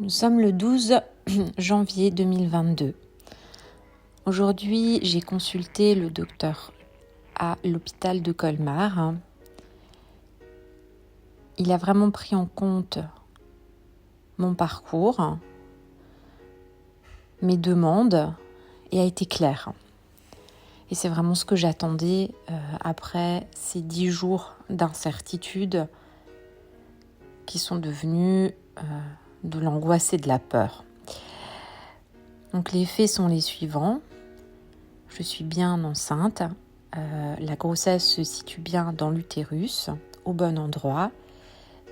Nous sommes le 12 janvier 2022. Aujourd'hui, j'ai consulté le docteur à l'hôpital de Colmar. Il a vraiment pris en compte mon parcours, mes demandes et a été clair. Et c'est vraiment ce que j'attendais après ces 10 jours d'incertitude qui sont devenus de l'angoisse et de la peur. Donc les faits sont les suivants. Je suis bien enceinte. La grossesse se situe bien dans l'utérus, au bon endroit,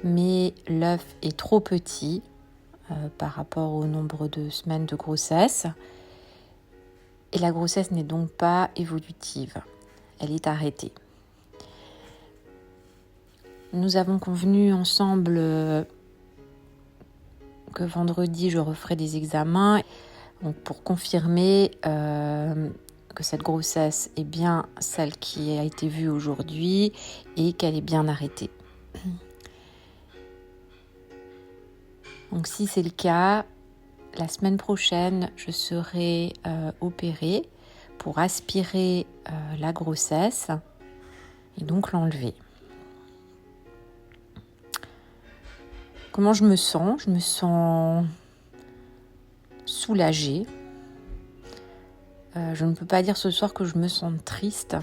mais l'œuf est trop petit par rapport au nombre de semaines de grossesse. Et la grossesse n'est donc pas évolutive. Elle est arrêtée. Nous avons convenu ensemble que vendredi, je referai des examens donc pour confirmer que cette grossesse est bien celle qui a été vue aujourd'hui et qu'elle est bien arrêtée. Donc si c'est le cas, la semaine prochaine, je serai opérée pour aspirer la grossesse et donc l'enlever. Comment je me sens ? Je me sens soulagée. Je ne peux pas dire ce soir que je me sens triste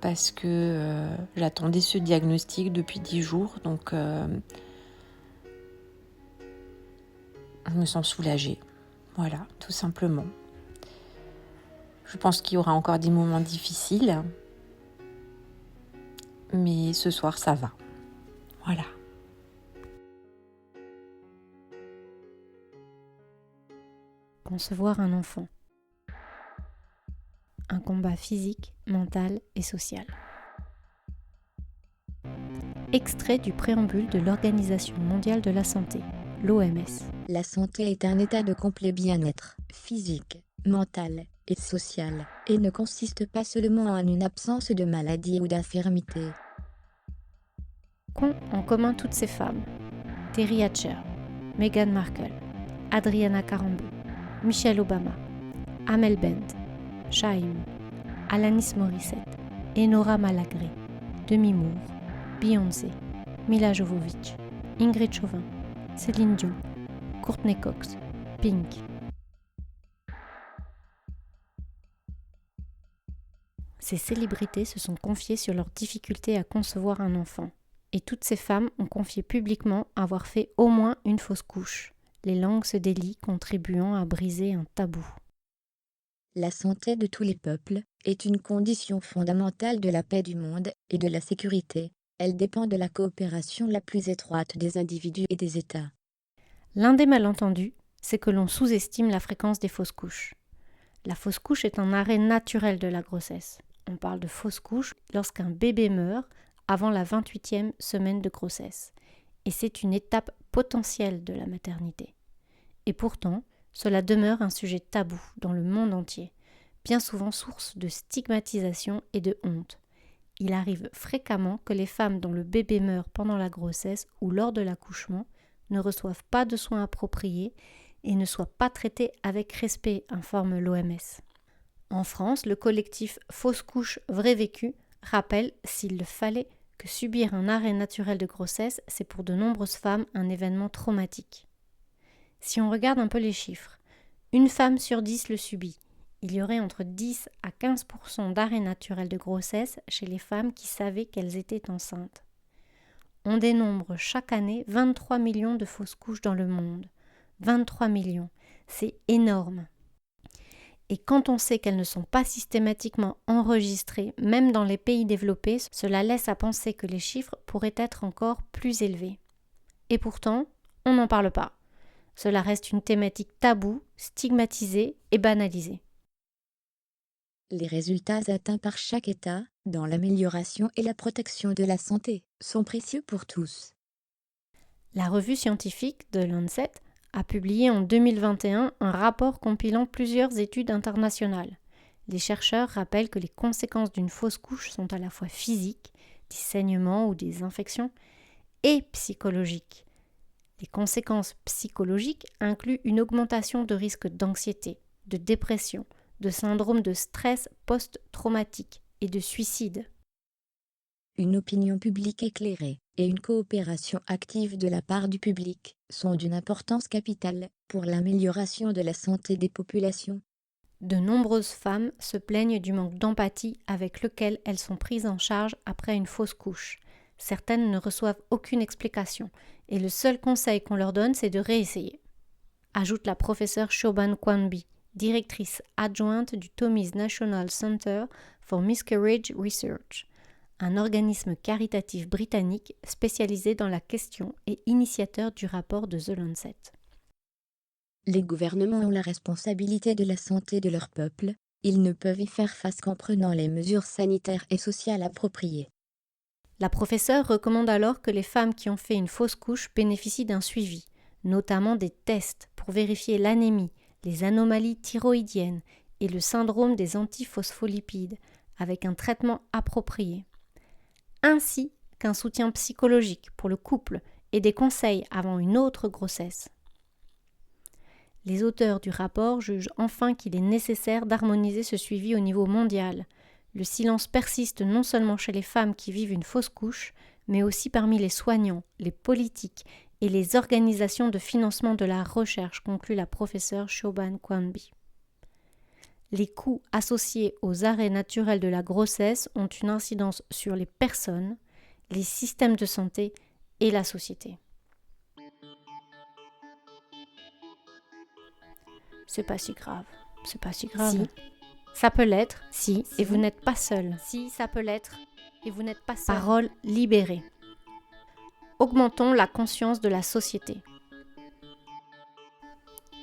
parce que j'attendais ce diagnostic depuis 10 jours. Donc, je me sens soulagée. Voilà, tout simplement. Je pense qu'il y aura encore des moments difficiles. Mais ce soir, ça va. Voilà. Concevoir un enfant. Un combat physique, mental et social. Extrait du préambule de l'Organisation mondiale de la santé, l'OMS. La santé est un état de complet bien-être, physique, mental et social, et ne consiste pas seulement en une absence de maladie ou d'infirmité. Qu'ont en commun toutes ces femmes ? Terry Hatcher, Meghan Markle, Adriana Carambeau, Michelle Obama, Amel Bent, Shaim, Alanis Morissette, Enora Malagré, Demi Moore, Beyoncé, Mila Jovovich, Ingrid Chauvin, Céline Dion, Courtney Cox, Pink. Ces célébrités se sont confiées sur leurs difficultés à concevoir un enfant. Et toutes ces femmes ont confié publiquement avoir fait au moins une fausse couche, les langues se délient contribuant à briser un tabou. La santé de tous les peuples est une condition fondamentale de la paix du monde et de la sécurité. Elle dépend de la coopération la plus étroite des individus et des États. L'un des malentendus, c'est que l'on sous-estime la fréquence des fausses couches. La fausse couche est un arrêt naturel de la grossesse. On parle de fausse couche lorsqu'un bébé meurt avant la 28e semaine de grossesse. Et c'est une étape potentielle de la maternité. Et pourtant, cela demeure un sujet tabou dans le monde entier, bien souvent source de stigmatisation et de honte. Il arrive fréquemment que les femmes dont le bébé meurt pendant la grossesse ou lors de l'accouchement ne reçoivent pas de soins appropriés et ne soient pas traitées avec respect, informe l'OMS. En France, le collectif Fausse couche vrai vécu rappelle, s'il le fallait, que subir un arrêt naturel de grossesse, c'est pour de nombreuses femmes un événement traumatique. Si on regarde un peu les chiffres, une femme sur 10 le subit. Il y aurait entre 10 à 15% d'arrêt naturel de grossesse chez les femmes qui savaient qu'elles étaient enceintes. On dénombre chaque année 23 millions de fausses couches dans le monde. 23 millions, c'est énorme. Et quand on sait qu'elles ne sont pas systématiquement enregistrées, même dans les pays développés, cela laisse à penser que les chiffres pourraient être encore plus élevés. Et pourtant, on n'en parle pas. Cela reste une thématique taboue, stigmatisée et banalisée. Les résultats atteints par chaque État, dans l'amélioration et la protection de la santé, sont précieux pour tous. La revue scientifique The Lancet a publié en 2021 un rapport compilant plusieurs études internationales. Les chercheurs rappellent que les conséquences d'une fausse couche sont à la fois physiques, des saignements ou des infections, et psychologiques. Les conséquences psychologiques incluent une augmentation de risque d'anxiété, de dépression, de syndrome de stress post-traumatique et de suicide. Une opinion publique éclairée et une coopération active de la part du public sont d'une importance capitale pour l'amélioration de la santé des populations. De nombreuses femmes se plaignent du manque d'empathie avec lequel elles sont prises en charge après une fausse couche. Certaines ne reçoivent aucune explication et le seul conseil qu'on leur donne, c'est de réessayer. Ajoute la professeure Siobhan Quamby, directrice adjointe du Tommy's National Center for Miscarriage Research, un organisme caritatif britannique spécialisé dans la question et initiateur du rapport de The Lancet. Les gouvernements ont la responsabilité de la santé de leur peuple, ils ne peuvent y faire face qu'en prenant les mesures sanitaires et sociales appropriées. La professeure recommande alors que les femmes qui ont fait une fausse couche bénéficient d'un suivi, notamment des tests pour vérifier l'anémie, les anomalies thyroïdiennes et le syndrome des antiphospholipides, avec un traitement approprié, ainsi qu'un soutien psychologique pour le couple et des conseils avant une autre grossesse. Les auteurs du rapport jugent enfin qu'il est nécessaire d'harmoniser ce suivi au niveau mondial. Le silence persiste non seulement chez les femmes qui vivent une fausse couche, mais aussi parmi les soignants, les politiques et les organisations de financement de la recherche, conclut la professeure Siobhan Quamby. Les coûts associés aux arrêts naturels de la grossesse ont une incidence sur les personnes, les systèmes de santé et la société. C'est pas si grave. C'est pas si grave. Si. Ça peut l'être, si, Si. et vous n'êtes pas seul. Si, ça peut l'être, et vous n'êtes pas seul. Parole libérée. Augmentons la conscience de la société.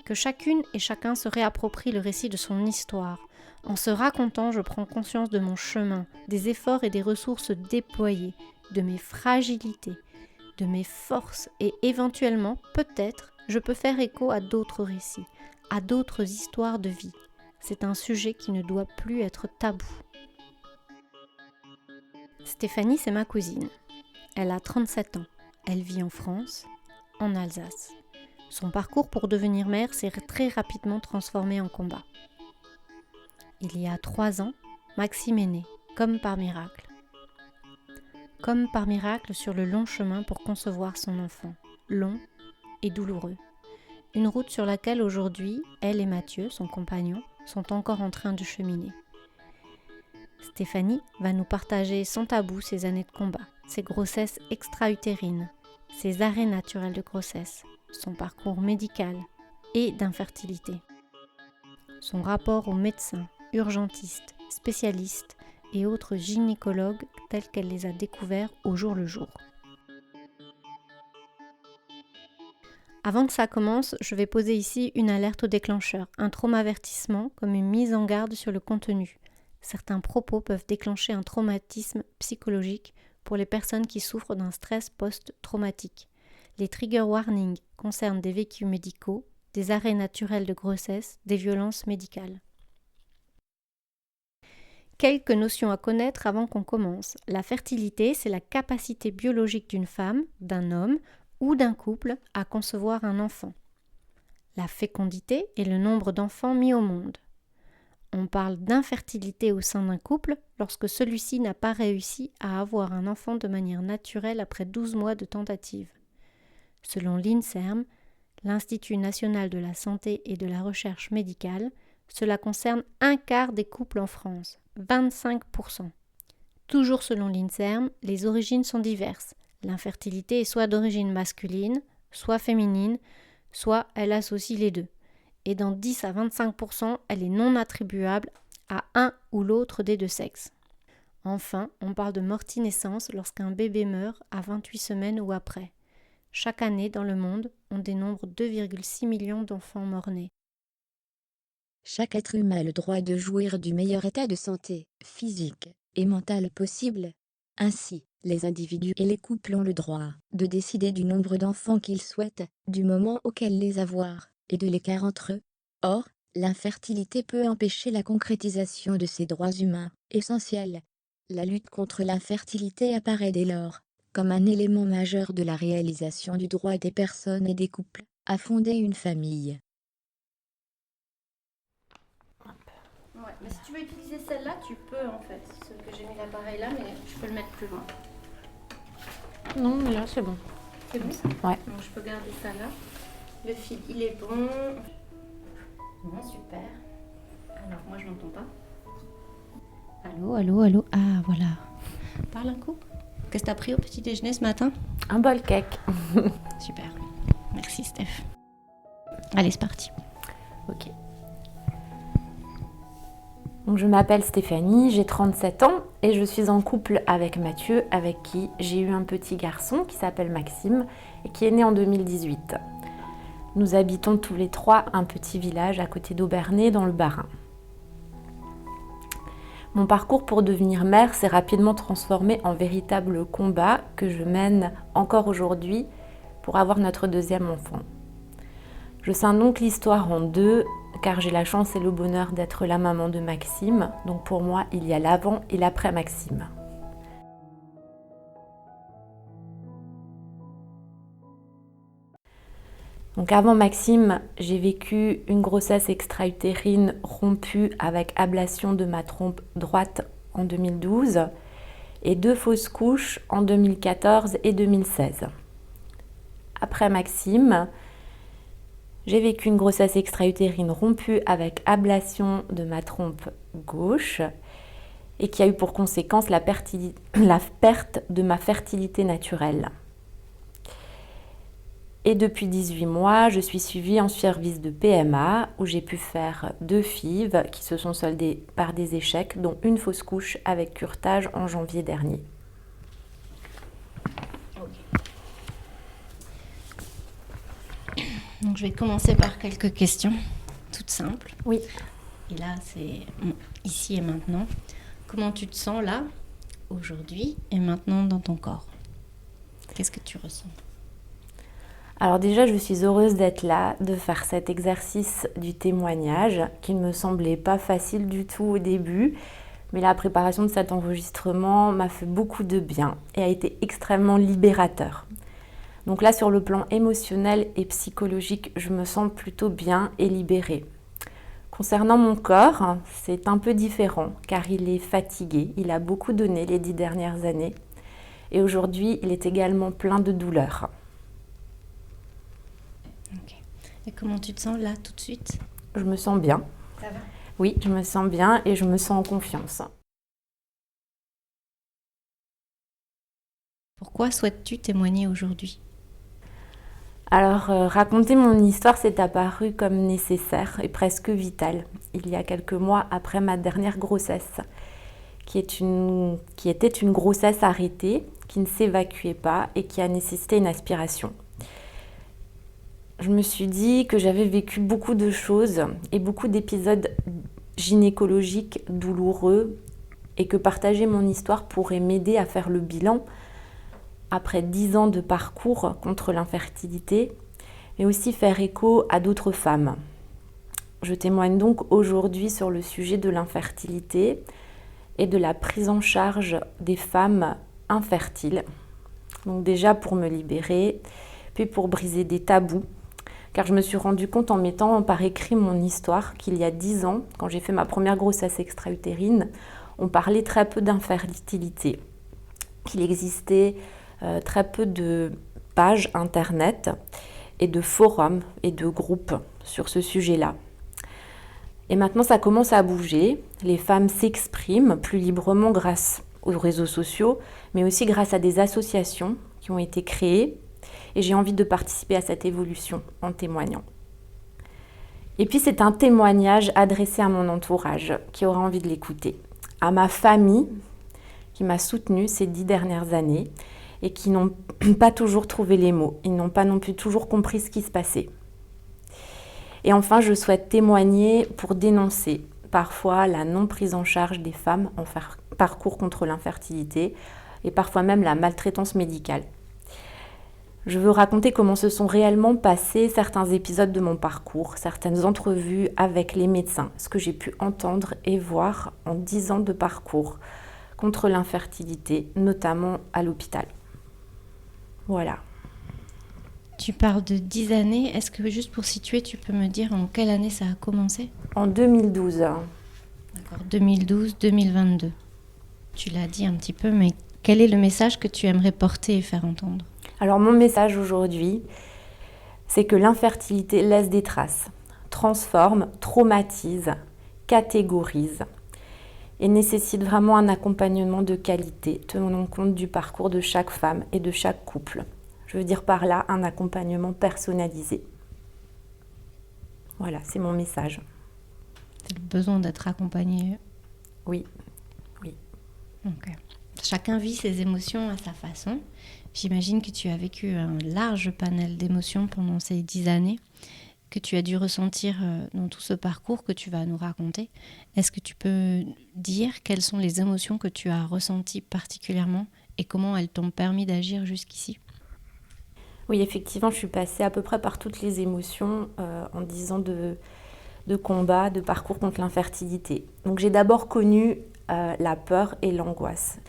Que chacune et chacun se réapproprie le récit de son histoire. En se racontant, je prends conscience de mon chemin, des efforts et des ressources déployées, de mes fragilités, de mes forces et éventuellement, peut-être, je peux faire écho à d'autres récits, à d'autres histoires de vie. C'est un sujet qui ne doit plus être tabou. Stéphanie, c'est ma cousine. Elle a 37 ans. Elle vit en France, en Alsace. Son parcours pour devenir mère s'est très rapidement transformé en combat. Il y a 3 ans, Maxime est né, comme par miracle. Comme par miracle sur le long chemin pour concevoir son enfant, long et douloureux. Une route sur laquelle aujourd'hui, elle et Mathieu, son compagnon, sont encore en train de cheminer. Stéphanie va nous partager sans tabou ses années de combat, ses grossesses extra-utérines, ses arrêts naturels de grossesse, son parcours médical et d'infertilité, son rapport aux médecins, urgentistes, spécialistes et autres gynécologues tels qu'elle les a découverts au jour le jour. Avant que ça commence, je vais poser ici une alerte au déclencheur, un traumavertissement comme une mise en garde sur le contenu. Certains propos peuvent déclencher un traumatisme psychologique pour les personnes qui souffrent d'un stress post-traumatique. Les trigger warnings concernent des vécus médicaux, des arrêts naturels de grossesse, des violences médicales. Quelques notions à connaître avant qu'on commence. La fertilité, c'est la capacité biologique d'une femme, d'un homme ou d'un couple à concevoir un enfant. La fécondité est le nombre d'enfants mis au monde. On parle d'infertilité au sein d'un couple lorsque celui-ci n'a pas réussi à avoir un enfant de manière naturelle après 12 mois de tentative. Selon l'INSERM, l'Institut national de la santé et de la recherche médicale, cela concerne 1/4 des couples en France, 25%. Toujours selon l'INSERM, les origines sont diverses. L'infertilité est soit d'origine masculine, soit féminine, soit elle associe les deux. Et dans 10 à 25%, elle est non attribuable à un ou l'autre des deux sexes. Enfin, on parle de morti-naissance lorsqu'un bébé meurt à 28 semaines ou après. Chaque année, dans le monde, on dénombre 2,6 millions d'enfants morts-nés. Chaque être humain a le droit de jouir du meilleur état de santé, physique et mental possible. Ainsi, les individus et les couples ont le droit de décider du nombre d'enfants qu'ils souhaitent, du moment auquel les avoir, et de l'écart entre eux. Or, l'infertilité peut empêcher la concrétisation de ces droits humains essentiels. La lutte contre l'infertilité apparaît dès lors comme un élément majeur de la réalisation du droit des personnes et des couples à fonder une famille. Ouais, mais si tu veux utiliser celle-là, tu peux en fait. Celle que j'ai mis l'appareil là, mais je peux le mettre plus loin. Non, mais là, c'est bon. C'est bon ça? Ouais. Donc je peux garder ça là. Le fil, il est bon. Bon, super. Alors, moi je n'entends pas. Allô, allô, allô. Ah, voilà. Parle un coup. Qu'est-ce que t'as pris au petit déjeuner ce matin? Un bol cake. Super. Merci Steph. Allez, c'est parti. Ok. Donc, je m'appelle Stéphanie, j'ai 37 ans et je suis en couple avec Mathieu, avec qui j'ai eu un petit garçon qui s'appelle Maxime et qui est né en 2018. Nous habitons tous les trois un petit village à côté d'Aubernay dans le Bas-Rhin. Mon parcours pour devenir mère s'est rapidement transformé en véritable combat que je mène encore aujourd'hui pour avoir notre deuxième enfant. Je scinde donc l'histoire en deux, car j'ai la chance et le bonheur d'être la maman de Maxime. Donc pour moi, il y a l'avant et l'après Maxime. Donc avant Maxime, j'ai vécu une grossesse extra-utérine rompue avec ablation de ma trompe droite en 2012 et 2 fausses couches en 2014 et 2016. Après Maxime, j'ai vécu une grossesse extra-utérine rompue avec ablation de ma trompe gauche et qui a eu pour conséquence la perte de ma fertilité naturelle. Et depuis 18 mois, je suis suivie en service de PMA où j'ai pu faire 2 FIV qui se sont soldées par des échecs, dont une fausse couche avec curetage en janvier dernier. Donc je vais commencer par quelques questions toutes simples. Oui. Et là, c'est ici et maintenant. Comment tu te sens là, aujourd'hui et maintenant dans ton corps? Qu'est-ce que tu ressens? Alors déjà, je suis heureuse d'être là, de faire cet exercice du témoignage qui ne me semblait pas facile du tout au début, mais la préparation de cet enregistrement m'a fait beaucoup de bien et a été extrêmement libérateur. Donc là, sur le plan émotionnel et psychologique, je me sens plutôt bien et libérée. Concernant mon corps, c'est un peu différent car il est fatigué, il a beaucoup donné les 10 dernières années et aujourd'hui, il est également plein de douleurs. Ok. Et comment tu te sens là tout de suite? Je me sens bien. Ça va? Oui, je me sens bien et je me sens en confiance. Pourquoi souhaites-tu témoigner aujourd'hui? Alors, raconter mon histoire s'est apparu comme nécessaire et presque vital il y a quelques mois après ma dernière grossesse, qui était une grossesse arrêtée, qui ne s'évacuait pas et qui a nécessité une aspiration. Je me suis dit que j'avais vécu beaucoup de choses et beaucoup d'épisodes gynécologiques douloureux et que partager mon histoire pourrait m'aider à faire le bilan après 10 ans de parcours contre l'infertilité, mais aussi faire écho à d'autres femmes. Je témoigne donc aujourd'hui sur le sujet de l'infertilité et de la prise en charge des femmes infertiles. Donc déjà pour me libérer, puis pour briser des tabous, car je me suis rendu compte en mettant par écrit mon histoire qu'il y a 10 ans, quand j'ai fait ma première grossesse extra-utérine, on parlait très peu d'infertilité, qu'il existait très peu de pages internet et de forums et de groupes sur ce sujet-là. Et maintenant, ça commence à bouger. Les femmes s'expriment plus librement grâce aux réseaux sociaux, mais aussi grâce à des associations qui ont été créées. Et j'ai envie de participer à cette évolution en témoignant. Et puis, c'est un témoignage adressé à mon entourage qui aura envie de l'écouter. À ma famille qui m'a soutenue ces 10 dernières années et qui n'ont pas toujours trouvé les mots. Ils n'ont pas non plus toujours compris ce qui se passait. Et enfin, je souhaite témoigner pour dénoncer parfois la non prise en charge des femmes en parcours contre l'infertilité et parfois même la maltraitance médicale. Je veux raconter comment se sont réellement passés certains épisodes de mon parcours, certaines entrevues avec les médecins, ce que j'ai pu entendre et voir en 10 ans de parcours contre l'infertilité, notamment à l'hôpital. Voilà. Tu parles de 10 années. Est-ce que juste pour situer, tu peux me dire en quelle année ça a commencé ? En 2012. D'accord, 2012, 2022. Tu l'as dit un petit peu, mais quel est le message que tu aimerais porter et faire entendre ? Alors mon message aujourd'hui, c'est que l'infertilité laisse des traces, transforme, traumatise, catégorise et nécessite vraiment un accompagnement de qualité, tenant compte du parcours de chaque femme et de chaque couple. Je veux dire par là un accompagnement personnalisé. Voilà, c'est mon message. C'est le besoin d'être accompagné. Oui. Ok. Chacun vit ses émotions à sa façon. J'imagine que tu as vécu un large panel d'émotions pendant ces 10 années que tu as dû ressentir dans tout ce parcours que tu vas nous raconter. Est-ce que tu peux dire quelles sont les émotions que tu as ressenties particulièrement et comment elles t'ont permis d'agir jusqu'ici ? Oui, effectivement, je suis passée à peu près par toutes les émotions en 10 ans de combat, de parcours contre l'infertilité. Donc j'ai d'abord connu la peur et l'angoisse.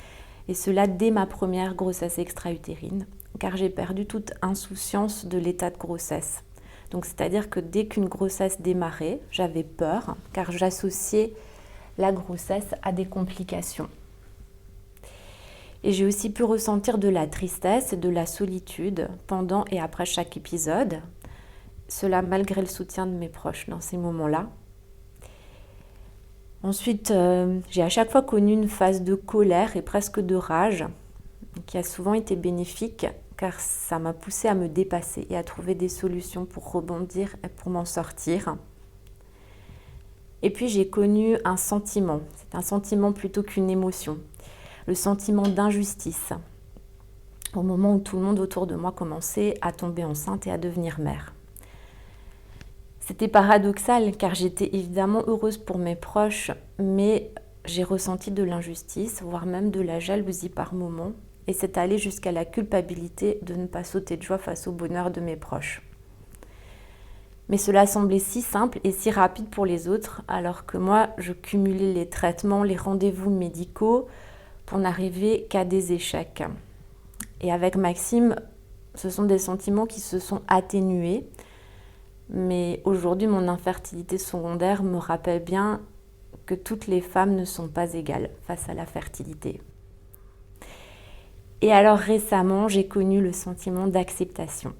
Et cela dès ma première grossesse extra-utérine, car j'ai perdu toute insouciance de l'état de grossesse. Donc c'est-à-dire que dès qu'une grossesse démarrait, j'avais peur, car j'associais la grossesse à des complications. Et j'ai aussi pu ressentir de la tristesse et de la solitude pendant et après chaque épisode. Cela malgré le soutien de mes proches dans ces moments-là. Ensuite, j'ai à chaque fois connu une phase de colère et presque de rage qui a souvent été bénéfique car ça m'a poussée à me dépasser et à trouver des solutions pour rebondir et pour m'en sortir. Et puis j'ai connu un sentiment, c'est un sentiment plutôt qu'une émotion, le sentiment d'injustice au moment où tout le monde autour de moi commençait à tomber enceinte et à devenir mère. C'était paradoxal car j'étais évidemment heureuse pour mes proches, mais j'ai ressenti de l'injustice, voire même de la jalousie par moments, et c'est allé jusqu'à la culpabilité de ne pas sauter de joie face au bonheur de mes proches. Mais cela semblait si simple et si rapide pour les autres, alors que moi, je cumulais les traitements, les rendez-vous médicaux pour n'arriver qu'à des échecs. Et avec Maxime, ce sont des sentiments qui se sont atténués. Mais aujourd'hui, mon infertilité secondaire me rappelle bien que toutes les femmes ne sont pas égales face à la fertilité. Et alors récemment, j'ai connu le sentiment d'acceptation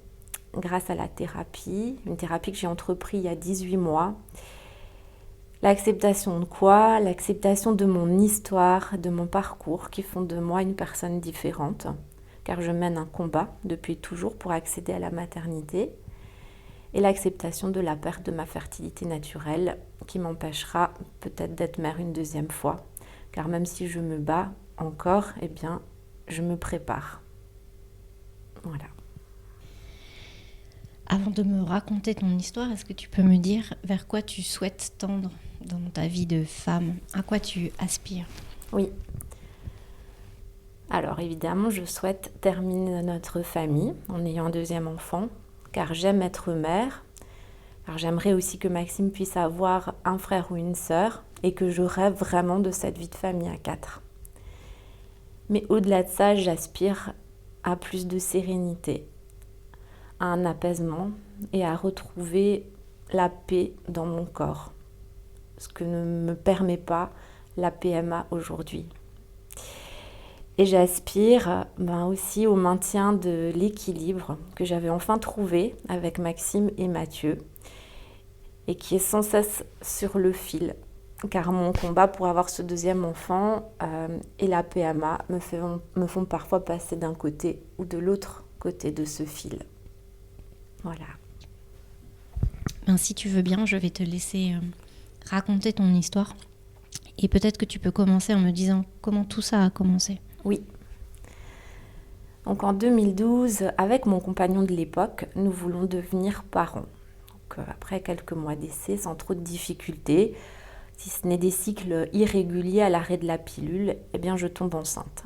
grâce à la thérapie, une thérapie que j'ai entreprise il y a 18 mois. L'acceptation de quoi ? L'acceptation de mon histoire, de mon parcours qui font de moi une personne différente, car je mène un combat depuis toujours pour accéder à la maternité. Et l'acceptation de la perte de ma fertilité naturelle qui m'empêchera peut-être d'être mère une deuxième fois. Car même si je me bats encore, eh bien, je me prépare. Voilà. Avant de me raconter ton histoire, est-ce que tu peux me dire vers quoi tu souhaites tendre dans ta vie de femme ? À quoi tu aspires ? Oui. Alors évidemment, je souhaite terminer notre famille en ayant un deuxième enfant, car j'aime être mère, car j'aimerais aussi que Maxime puisse avoir un frère ou une sœur et que je rêve vraiment de cette vie de famille à 4. Mais au-delà de ça, j'aspire à plus de sérénité, à un apaisement et à retrouver la paix dans mon corps, ce que ne me permet pas la PMA aujourd'hui. Et j'aspire aussi au maintien de l'équilibre que j'avais enfin trouvé avec Maxime et Mathieu et qui est sans cesse sur le fil. Car mon combat pour avoir ce deuxième enfant et la PMA me font parfois passer d'un côté ou de l'autre côté de ce fil. Voilà. Si tu veux bien, je vais te laisser raconter ton histoire. Et peut-être que tu peux commencer en me disant comment tout ça a commencé. Oui. Donc en 2012, avec mon compagnon de l'époque, nous voulons devenir parents. Donc, après quelques mois d'essai, sans trop de difficultés, si ce n'est des cycles irréguliers à l'arrêt de la pilule, eh bien je tombe enceinte.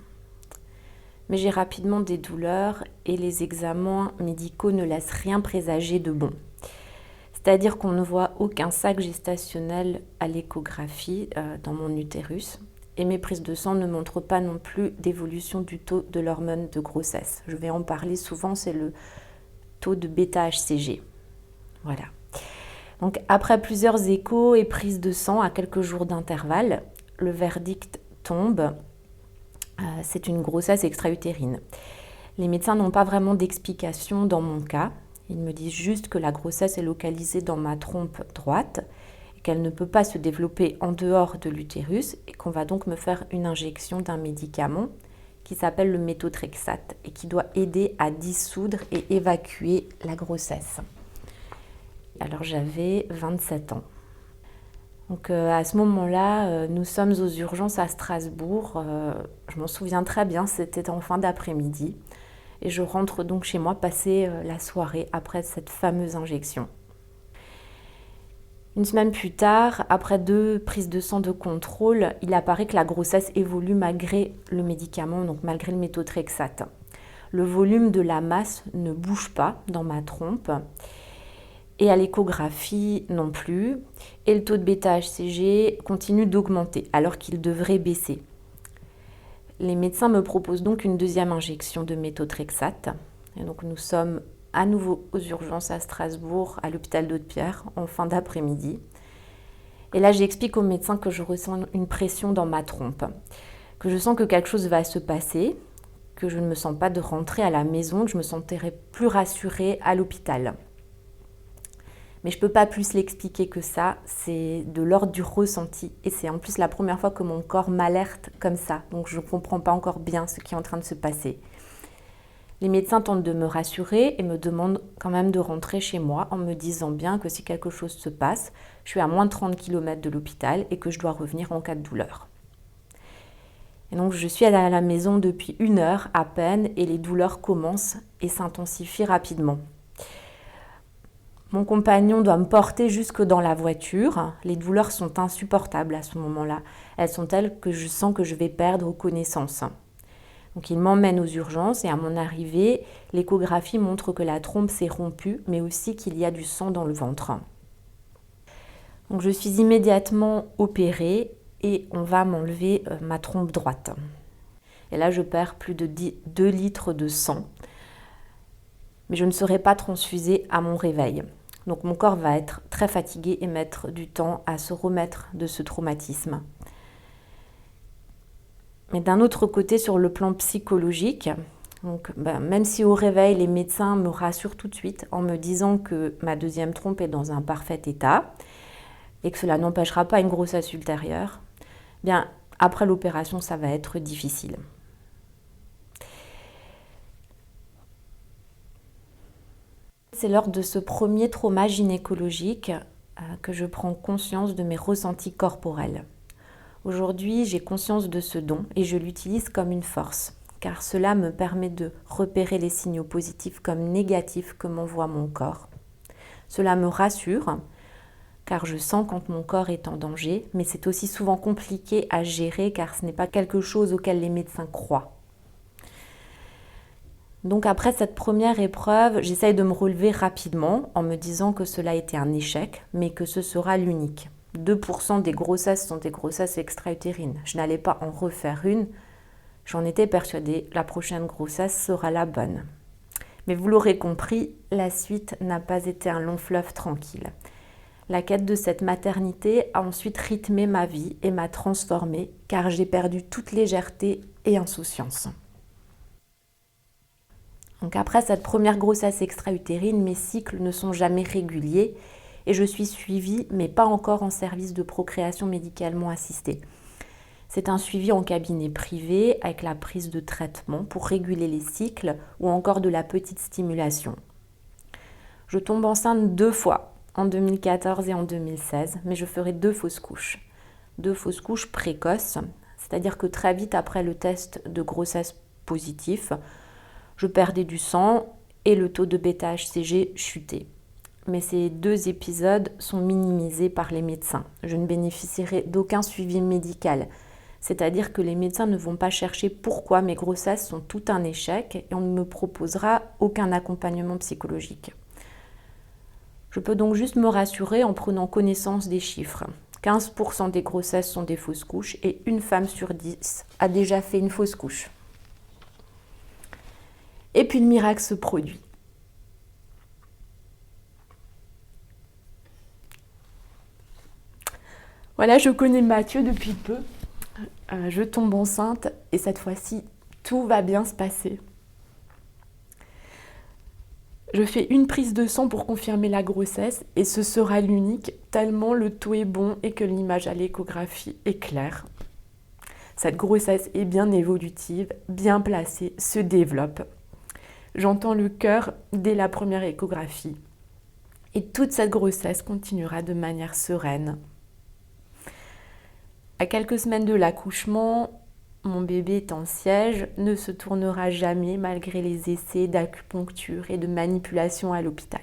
Mais j'ai rapidement des douleurs et les examens médicaux ne laissent rien présager de bon. C'est-à-dire qu'on ne voit aucun sac gestationnel à l'échographie dans mon utérus. et mes prises de sang ne montrent pas non plus d'évolution du taux de l'hormone de grossesse. Je vais en parler souvent, c'est le taux de bêta-HCG. Voilà. Donc après plusieurs échos et prises de sang à quelques jours d'intervalle, le verdict tombe, c'est une grossesse extra-utérine. Les médecins n'ont pas vraiment d'explication dans mon cas. Ils me disent juste que la grossesse est localisée dans ma trompe droite et qu'elle ne peut pas se développer en dehors de l'utérus et qu'on va donc me faire une injection d'un médicament qui s'appelle le méthotrexate et qui doit aider à dissoudre et évacuer la grossesse. Alors j'avais 27 ans. Donc à ce moment-là, nous sommes aux urgences à Strasbourg. Je m'en souviens très bien, c'était en fin d'après-midi. Et je rentre donc chez moi passer la soirée après cette fameuse injection. Une semaine plus tard, après 2 prises de sang de contrôle, il apparaît que la grossesse évolue malgré le médicament, donc malgré le méthotrexate. Le volume de la masse ne bouge pas dans ma trompe. Et à l'échographie non plus. Et le taux de bêta-HCG continue d'augmenter alors qu'il devrait baisser. Les médecins me proposent donc une deuxième injection de méthotrexate. Et donc nous sommes à nouveau aux urgences à Strasbourg, à l'hôpital d'Aude-Pierre, en fin d'après-midi. Et là, j'explique aux médecins que je ressens une pression dans ma trompe, que je sens que quelque chose va se passer, que je ne me sens pas de rentrer à la maison, que je me sentirai plus rassurée à l'hôpital. Mais je ne peux pas plus l'expliquer que ça, c'est de l'ordre du ressenti. Et c'est en plus la première fois que mon corps m'alerte comme ça. Donc je ne comprends pas encore bien ce qui est en train de se passer. Les médecins tentent de me rassurer et me demandent quand même de rentrer chez moi en me disant bien que si quelque chose se passe, je suis à moins de 30 km de l'hôpital et que je dois revenir en cas de douleur. Et donc je suis à la maison depuis 1 heure à peine et les douleurs commencent et s'intensifient rapidement. Mon compagnon doit me porter jusque dans la voiture. Les douleurs sont insupportables à ce moment-là. Elles sont telles que je sens que je vais perdre connaissance. Donc il m'emmène aux urgences et à mon arrivée, l'échographie montre que la trompe s'est rompue, mais aussi qu'il y a du sang dans le ventre. Donc je suis immédiatement opérée et on va m'enlever ma trompe droite. Et là, je perds plus de 2 litres de sang. Mais je ne serai pas transfusée à mon réveil. Donc mon corps va être très fatigué et mettre du temps à se remettre de ce traumatisme. Mais d'un autre côté, sur le plan psychologique, donc, même si au réveil, les médecins me rassurent tout de suite en me disant que ma deuxième trompe est dans un parfait état et que cela n'empêchera pas une grossesse ultérieure, bien après l'opération, ça va être difficile. C'est lors de ce premier trauma gynécologique que je prends conscience de mes ressentis corporels. Aujourd'hui, j'ai conscience de ce don et je l'utilise comme une force, car cela me permet de repérer les signaux positifs comme négatifs que m'envoie mon corps. Cela me rassure, car je sens quand mon corps est en danger, mais c'est aussi souvent compliqué à gérer car ce n'est pas quelque chose auquel les médecins croient. Donc après cette première épreuve, j'essaye de me relever rapidement en me disant que cela a été un échec, mais que ce sera l'unique. 2% des grossesses sont des grossesses extra-utérines. Je n'allais pas en refaire une. J'en étais persuadée, la prochaine grossesse sera la bonne. Mais vous l'aurez compris, la suite n'a pas été un long fleuve tranquille. La quête de cette maternité a ensuite rythmé ma vie et m'a transformée, car j'ai perdu toute légèreté et insouciance. Donc après cette première grossesse extra-utérine, mes cycles ne sont jamais réguliers et je suis suivie, mais pas encore en service de procréation médicalement assistée. C'est un suivi en cabinet privé avec la prise de traitement pour réguler les cycles ou encore de la petite stimulation. Je tombe enceinte 2 fois, en 2014 et en 2016, mais je ferai 2 fausses couches. 2 fausses couches précoces, c'est-à-dire que très vite après le test de grossesse positif, je perdais du sang et le taux de bêta-HCG chutait. Mais ces 2 épisodes sont minimisés par les médecins. Je ne bénéficierai d'aucun suivi médical. C'est-à-dire que les médecins ne vont pas chercher pourquoi mes grossesses sont tout un échec et on ne me proposera aucun accompagnement psychologique. Je peux donc juste me rassurer en prenant connaissance des chiffres. 15% des grossesses sont des fausses couches et une femme sur 10 a déjà fait une fausse couche. Et puis le miracle se produit. Voilà, je connais Mathieu depuis peu. Je tombe enceinte et cette fois-ci, tout va bien se passer. Je fais une prise de sang pour confirmer la grossesse et ce sera l'unique, tellement le taux est bon et que l'image à l'échographie est claire. Cette grossesse est bien évolutive, bien placée, se développe. J'entends le cœur dès la première échographie. Et toute cette grossesse continuera de manière sereine. À quelques semaines de l'accouchement, mon bébé est en siège, ne se tournera jamais malgré les essais d'acupuncture et de manipulation à l'hôpital.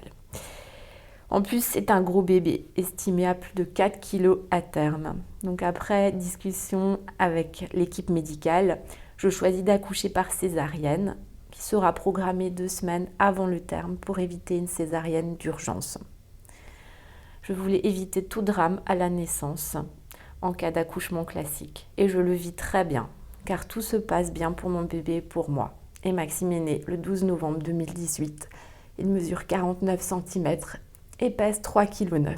En plus, c'est un gros bébé, estimé à plus de 4 kg à terme. Donc après discussion avec l'équipe médicale, je choisis d'accoucher par césarienne, qui sera programmée 2 semaines avant le terme pour éviter une césarienne d'urgence. Je voulais éviter tout drame à la naissance en cas d'accouchement classique. Et je le vis très bien, car tout se passe bien pour mon bébé et pour moi. Et Maxime est né le 12 novembre 2018. Il mesure 49 cm et pèse 3,9 kg.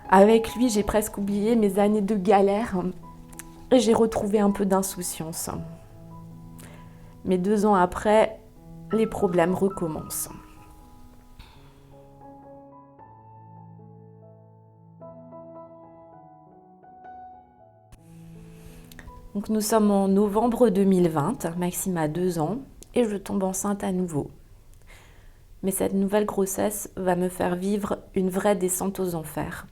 Avec lui, j'ai presque oublié mes années de galère et j'ai retrouvé un peu d'insouciance. Mais 2 ans après, les problèmes recommencent. Donc nous sommes en novembre 2020, Maxime a 2 ans et je tombe enceinte à nouveau. Mais cette nouvelle grossesse va me faire vivre une vraie descente aux enfers.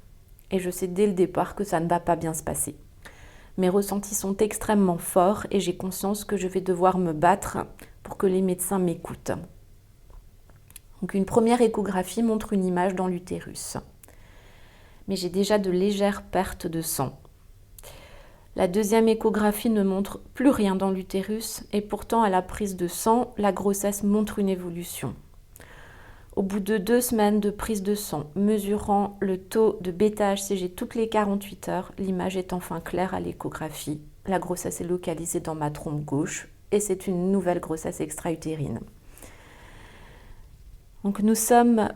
Et je sais dès le départ que ça ne va pas bien se passer. Mes ressentis sont extrêmement forts et j'ai conscience que je vais devoir me battre pour que les médecins m'écoutent. Donc une première échographie montre une image dans l'utérus. Mais j'ai déjà de légères pertes de sang. La deuxième échographie ne montre plus rien dans l'utérus et pourtant à la prise de sang, la grossesse montre une évolution. Au bout de 2 semaines de prise de sang, mesurant le taux de β-HCG toutes les 48 heures, l'image est enfin claire à l'échographie. La grossesse est localisée dans ma trompe gauche et c'est une nouvelle grossesse extra-utérine. Donc nous sommes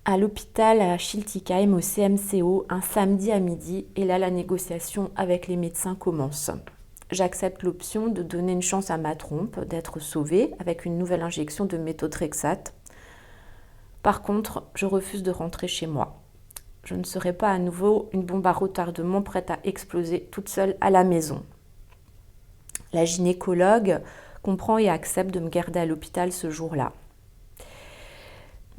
à l'hôpital à Schiltigheim au CMCO un samedi à midi et là la négociation avec les médecins commence. J'accepte l'option de donner une chance à ma trompe d'être sauvée avec une nouvelle injection de méthotrexate. Par contre, je refuse de rentrer chez moi. Je ne serai pas à nouveau une bombe à retardement prête à exploser toute seule à la maison. La gynécologue comprend et accepte de me garder à l'hôpital ce jour-là.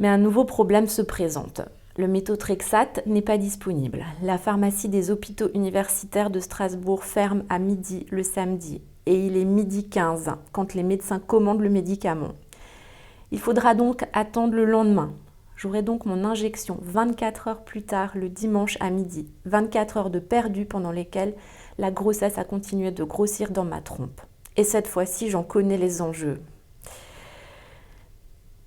Mais un nouveau problème se présente. Le méthotrexate n'est pas disponible. La pharmacie des hôpitaux universitaires de Strasbourg ferme à midi le samedi et il est 12h15 quand les médecins commandent le médicament. Il faudra donc attendre le lendemain. J'aurai donc mon injection 24 heures plus tard le dimanche à midi. 24 heures de perdu pendant lesquelles la grossesse a continué de grossir dans ma trompe. Et cette fois-ci, j'en connais les enjeux.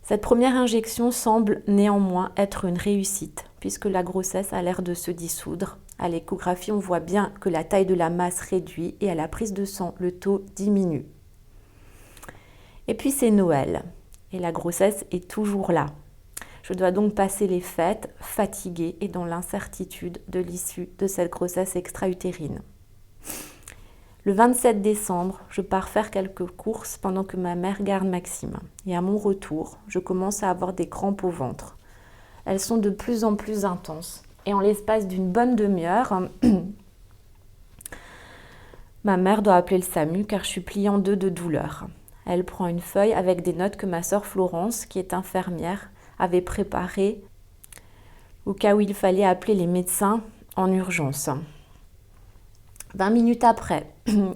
Cette première injection semble néanmoins être une réussite, puisque la grossesse a l'air de se dissoudre. À l'échographie, on voit bien que la taille de la masse réduit et à la prise de sang, le taux diminue. Et puis c'est Noël, et la grossesse est toujours là. Je dois donc passer les fêtes fatiguée et dans l'incertitude de l'issue de cette grossesse extra-utérine. Le 27 décembre, je pars faire quelques courses pendant que ma mère garde Maxime. Et à mon retour, je commence à avoir des crampes au ventre. Elles sont de plus en plus intenses. Et en l'espace d'une bonne demi-heure, ma mère doit appeler le SAMU car je suis pliée en 2 de douleur. Elle prend une feuille avec des notes que ma sœur Florence, qui est infirmière, avait préparées au cas où il fallait appeler les médecins en urgence. 20 minutes après,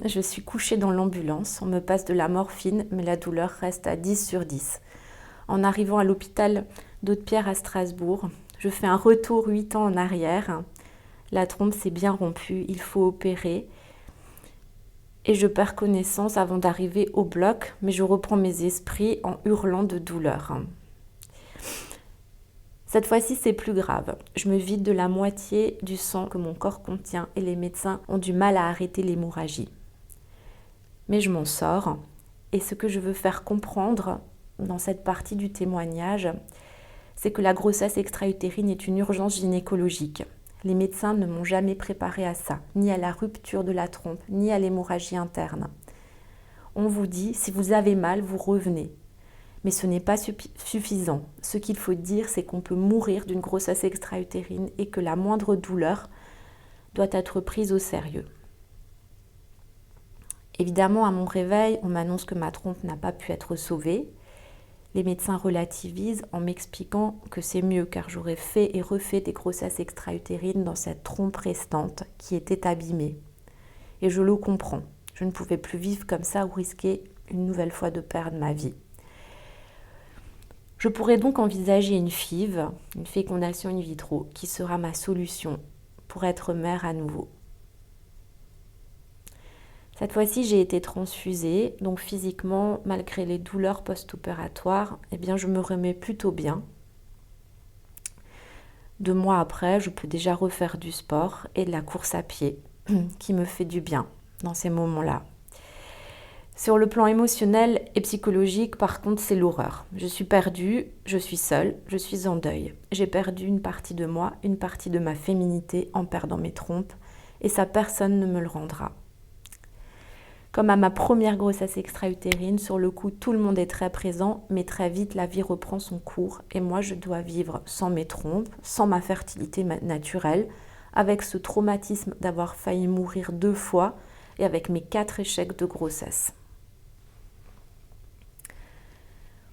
je suis couchée dans l'ambulance. On me passe de la morphine, mais la douleur reste à 10 sur 10. En arrivant à l'hôpital d'Haute-Pierre à Strasbourg, je fais un retour 8 ans en arrière. La trompe s'est bien rompue, il faut opérer. Et je perds connaissance avant d'arriver au bloc, mais je reprends mes esprits en hurlant de douleur. Cette fois-ci, c'est plus grave. Je me vide de la moitié du sang que mon corps contient et les médecins ont du mal à arrêter l'hémorragie. Mais je m'en sors. Et ce que je veux faire comprendre dans cette partie du témoignage, c'est que la grossesse extra-utérine est une urgence gynécologique. Les médecins ne m'ont jamais préparé à ça, ni à la rupture de la trompe, ni à l'hémorragie interne. On vous dit, si vous avez mal, vous revenez. Mais ce n'est pas suffisant. Ce qu'il faut dire, c'est qu'on peut mourir d'une grossesse extra-utérine et que la moindre douleur doit être prise au sérieux. Évidemment, à mon réveil, on m'annonce que ma trompe n'a pas pu être sauvée. Les médecins relativisent en m'expliquant que c'est mieux car j'aurais fait et refait des grossesses extra-utérines dans cette trompe restante qui était abîmée. Et je le comprends. Je ne pouvais plus vivre comme ça ou risquer une nouvelle fois de perdre ma vie. Je pourrais donc envisager une FIV, une fécondation in vitro, qui sera ma solution pour être mère à nouveau. Cette fois-ci, j'ai été transfusée, donc physiquement, malgré les douleurs post-opératoires, je me remets plutôt bien. 2 mois après, je peux déjà refaire du sport et de la course à pied, qui me fait du bien dans ces moments-là. Sur le plan émotionnel et psychologique, par contre, c'est l'horreur. Je suis perdue, je suis seule, je suis en deuil. J'ai perdu une partie de moi, une partie de ma féminité en perdant mes trompes, et ça, personne ne me le rendra. Comme à ma première grossesse extra-utérine, sur le coup, tout le monde est très présent, mais très vite, la vie reprend son cours, et moi, je dois vivre sans mes trompes, sans ma fertilité naturelle, avec ce traumatisme d'avoir failli mourir 2 fois, et avec mes 4 échecs de grossesse.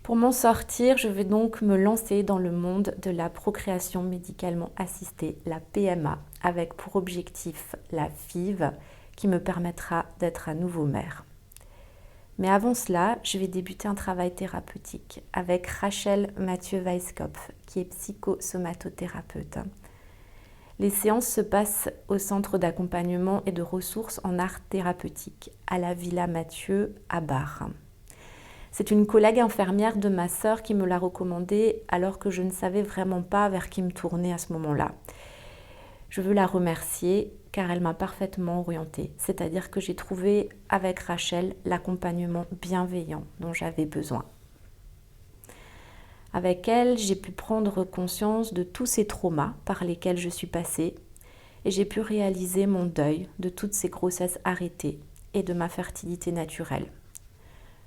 Pour m'en sortir, je vais donc me lancer dans le monde de la procréation médicalement assistée, la PMA, avec pour objectif la FIV, qui me permettra d'être à nouveau mère. Mais avant cela, je vais débuter un travail thérapeutique avec Rachel Mathieu-Weisskopf, qui est psychosomatothérapeute. Les séances se passent au centre d'accompagnement et de ressources en art thérapeutique, à la Villa Mathieu à Bar. C'est une collègue infirmière de ma sœur qui me l'a recommandée alors que je ne savais vraiment pas vers qui me tourner à ce moment-là. Je veux la remercier car elle m'a parfaitement orientée, c'est-à-dire que j'ai trouvé avec Rachel l'accompagnement bienveillant dont j'avais besoin. Avec elle, j'ai pu prendre conscience de tous ces traumas par lesquels je suis passée et j'ai pu réaliser mon deuil de toutes ces grossesses arrêtées et de ma fertilité naturelle.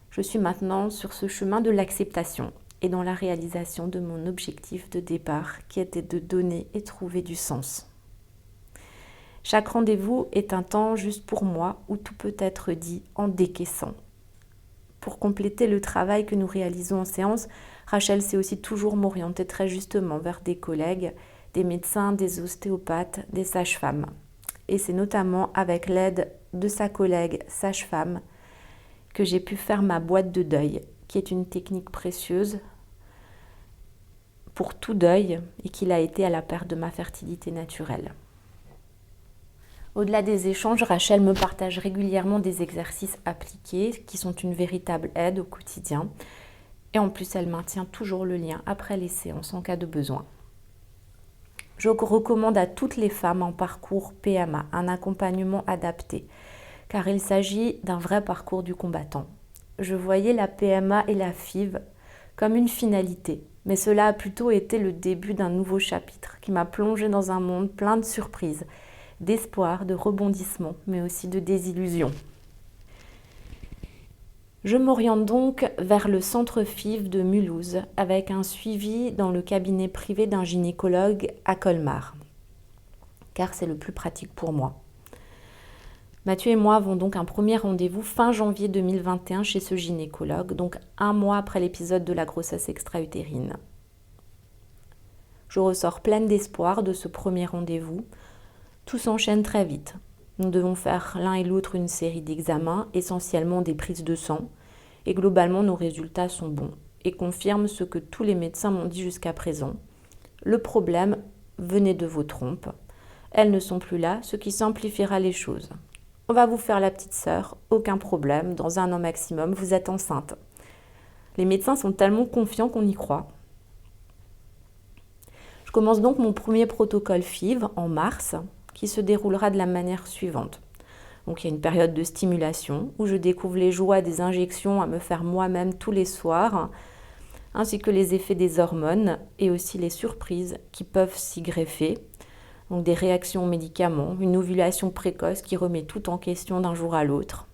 Je suis maintenant sur ce chemin de l'acceptation et dans la réalisation de mon objectif de départ qui était de donner et trouver du sens. Chaque rendez-vous est un temps juste pour moi où tout peut être dit en décaissant. Pour compléter le travail que nous réalisons en séance, Rachel sait aussi toujours m'orienter très justement vers des collègues, des médecins, des ostéopathes, des sages-femmes. Et c'est notamment avec l'aide de sa collègue sage-femme que j'ai pu faire ma boîte de deuil, qui est une technique précieuse pour tout deuil et qui l'a été à la perte de ma fertilité naturelle. Au-delà des échanges, Rachel me partage régulièrement des exercices appliqués qui sont une véritable aide au quotidien. Et en plus, elle maintient toujours le lien après les séances en cas de besoin. Je recommande à toutes les femmes en parcours PMA un accompagnement adapté, car il s'agit d'un vrai parcours du combattant. Je voyais la PMA et la FIV comme une finalité, mais cela a plutôt été le début d'un nouveau chapitre qui m'a plongée dans un monde plein de surprises, d'espoir, de rebondissements, mais aussi de désillusions. Je m'oriente donc vers le centre FIV de Mulhouse avec un suivi dans le cabinet privé d'un gynécologue à Colmar, car c'est le plus pratique pour moi. Mathieu et moi avons donc un premier rendez-vous fin janvier 2021 chez ce gynécologue, donc 1 mois après l'épisode de la grossesse extra-utérine. Je ressors pleine d'espoir de ce premier rendez-vous. Tout s'enchaîne très vite. Nous devons faire l'un et l'autre une série d'examens, essentiellement des prises de sang, et globalement nos résultats sont bons et confirment ce que tous les médecins m'ont dit jusqu'à présent. Le problème venait de vos trompes. Elles ne sont plus là, ce qui simplifiera les choses. On va vous faire la petite sœur, aucun problème, dans 1 an maximum, vous êtes enceinte. Les médecins sont tellement confiants qu'on y croit. Je commence donc mon premier protocole FIV en mars, qui se déroulera de la manière suivante. Donc il y a une période de stimulation où je découvre les joies des injections à me faire moi-même tous les soirs, ainsi que les effets des hormones et aussi les surprises qui peuvent s'y greffer. Donc des réactions aux médicaments, une ovulation précoce qui remet tout en question d'un jour à l'autre.